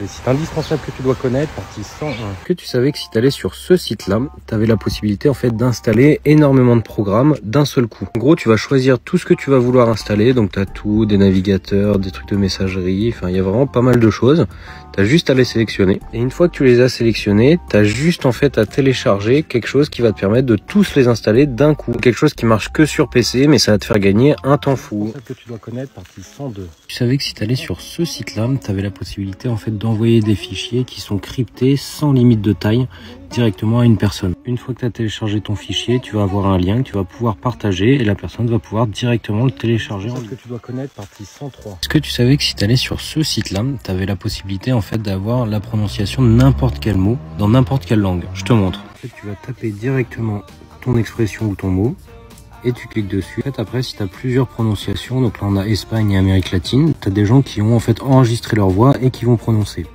Les sites indispensables que tu dois connaître, partie 101. Que tu savais que si tu allais sur ce site-là, tu avais la possibilité en fait d'installer énormément de programmes d'un seul coup. En gros, tu vas choisir tout ce que tu vas vouloir installer. Donc, tu as tout, des navigateurs, des trucs de messagerie. Enfin, il y a vraiment pas mal de choses. Tu as juste à les sélectionner. Et une fois que tu les as sélectionnés, tu as juste en fait à télécharger quelque chose qui va te permettre de tous les installer d'un coup. Quelque chose qui marche que sur PC, mais ça va te faire gagner un temps fou. C'est ça que tu dois connaître, partie 102. Tu savais que si tu allais sur ce site-là, tu avais la possibilité en fait d'envoyer des fichiers qui sont cryptés sans limite de taille directement à une personne. Une fois que tu as téléchargé ton fichier, tu vas avoir un lien que tu vas pouvoir partager et la personne va pouvoir directement le télécharger. C'est ce que tu dois connaître, partie 103. Est-ce que tu savais que si tu allais sur ce site-là, tu avais la possibilité en fait d'avoir la prononciation de n'importe quel mot dans n'importe quelle langue? Je te montre. En fait, tu vas taper directement ton expression ou ton mot et tu cliques dessus. En fait, après, si tu as plusieurs prononciations, donc là on a Espagne et Amérique latine, tu as des gens qui ont en fait enregistré leur voix et qui vont prononcer.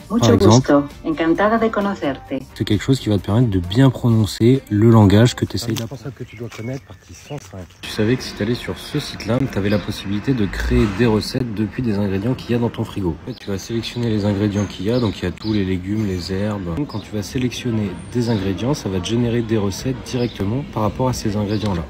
Par exemple, encantada de conocerte. C'est quelque chose qui va te permettre de bien prononcer le langage que tu essayes. Indispensable que tu dois connaître, partie 105. Tu savais que si tu allais sur ce site-là, tu avais la possibilité de créer des recettes depuis des ingrédients qu'il y a dans ton frigo. En fait, tu vas sélectionner les ingrédients qu'il y a, donc il y a tous les légumes, les herbes. Donc, quand tu vas sélectionner des ingrédients, ça va te générer des recettes directement par rapport à ces ingrédients-là.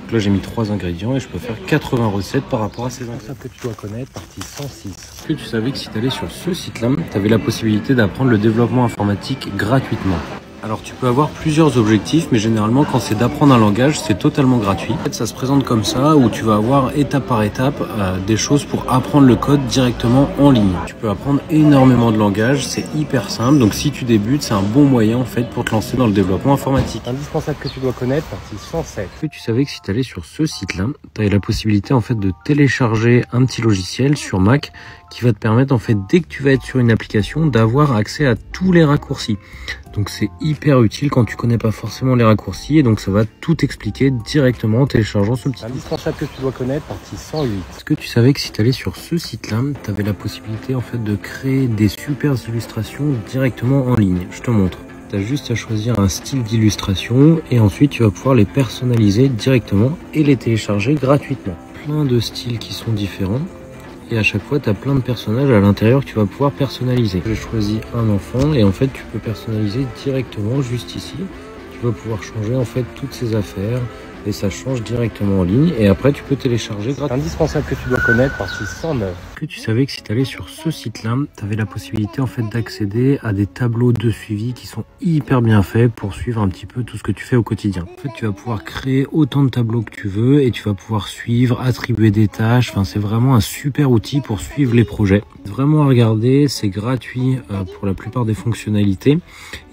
Donc là, j'ai mis 3 ingrédients et je peux faire 80 recettes par rapport à ces ingrédients que tu dois connaître, partie 106. Est-ce que tu savais que si tu allais sur ce site-là, tu avais la possibilité d'apprendre le développement informatique gratuitement? Alors tu peux avoir plusieurs objectifs, mais généralement quand c'est d'apprendre un langage, c'est totalement gratuit. En fait, ça se présente comme ça, où tu vas avoir étape par étape des choses pour apprendre le code directement en ligne. Tu peux apprendre énormément de langages, c'est hyper simple, donc si tu débutes, c'est un bon moyen en fait pour te lancer dans le développement informatique. Indispensable que tu dois connaître, partie 107. Est-ce que tu savais que si tu allais sur ce site-là, tu avais la possibilité en fait de télécharger un petit logiciel sur Mac qui va te permettre en fait, dès que tu vas être sur une application, d'avoir accès à tous les raccourcis. Donc c'est hyper utile quand tu connais pas forcément les raccourcis et donc ça va tout expliquer directement en téléchargeant ce petit. Indispensable que tu dois connaître, partie 108. Est-ce que tu savais que si tu allais sur ce site-là, tu avais la possibilité en fait de créer des super illustrations directement en ligne? Je te montre. Tu as juste à choisir un style d'illustration et ensuite tu vas pouvoir les personnaliser directement et les télécharger gratuitement. Plein de styles qui sont différents. Et à chaque fois, tu as plein de personnages à l'intérieur que tu vas pouvoir personnaliser. J'ai choisi un enfant et en fait, tu peux personnaliser directement juste ici. Tu vas pouvoir changer en fait toutes ces affaires et ça change directement en ligne. Et après, tu peux télécharger gratuitement. Indispensable que tu dois connaître, partie 109. Est-ce que tu savais que si tu allais sur ce site-là, tu avais la possibilité en fait d'accéder à des tableaux de suivi qui sont hyper bien faits pour suivre un petit peu tout ce que tu fais au quotidien. En fait, tu vas pouvoir créer autant de tableaux que tu veux et tu vas pouvoir suivre, attribuer des tâches. Enfin, c'est vraiment un super outil pour suivre les projets. Vraiment à regarder, c'est gratuit pour la plupart des fonctionnalités.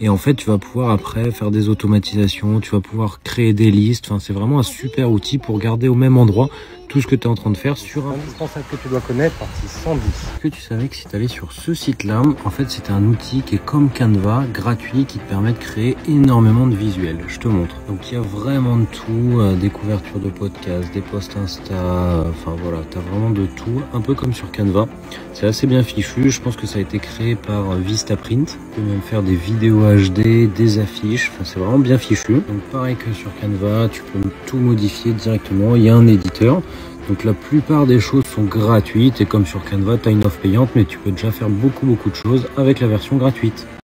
Et en fait, tu vas pouvoir après faire des automatisations, tu vas pouvoir créer des listes. Enfin, c'est vraiment un super outil pour garder au même endroit tout ce que tu es en train de faire sur un indispensable que tu dois connaître, partie 110. Est-ce que tu savais que si tu allais sur ce site-là, en fait, c'est un outil qui est comme Canva, gratuit, qui te permet de créer énormément de visuels. Je te montre. Donc, il y a vraiment de tout, des couvertures de podcasts, des posts Insta, enfin voilà, tu as vraiment de tout, un peu comme sur Canva. C'est assez bien fichu, je pense que ça a été créé par Vistaprint. Tu peux même faire des vidéos HD, des affiches, enfin, c'est vraiment bien fichu. Donc, pareil que sur Canva, tu peux tout modifier directement, il y a un éditeur. Donc la plupart des choses sont gratuites et comme sur Canva, tu as une offre payante, mais tu peux déjà faire beaucoup de choses avec la version gratuite.